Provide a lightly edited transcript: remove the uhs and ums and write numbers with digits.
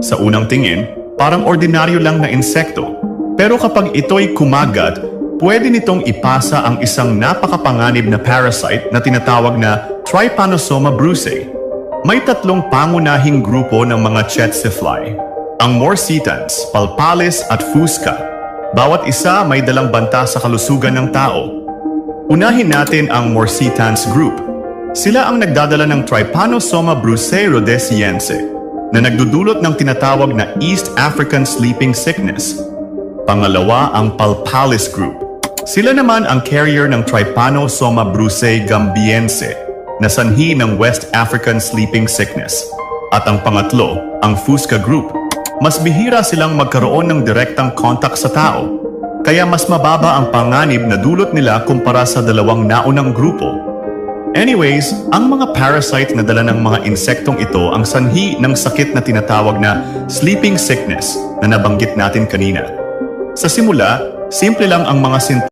Sa unang tingin, parang ordinaryo lang na insekto. Pero kapag ito'y kumagat, pwede nitong ipasa ang isang napakapanganib na parasite na tinatawag na Trypanosoma brucei. May tatlong pangunahing grupo ng mga tsetse fly. Ang morsitans, palpalis at fusca. Bawat isa may dalang banta sa kalusugan ng tao. Unahin natin ang morsitans group. Sila ang nagdadala ng Trypanosoma brucei rhodesiense na nagdudulot ng tinatawag na East African Sleeping Sickness. Pangalawa ang palpalis group. Sila naman ang carrier ng Trypanosoma brucei gambiense na sanhi ng West African Sleeping Sickness. At ang pangatlo, ang fusca group. Mas bihira silang magkaroon ng direktang kontak sa tao, kaya mas mababa ang panganib na dulot nila kumpara sa dalawang naunang grupo. Anyways, ang mga parasite na dala ng mga insektong ito ang sanhi ng sakit na tinatawag na sleeping sickness na nabanggit natin kanina. Sa simula, simple lang ang mga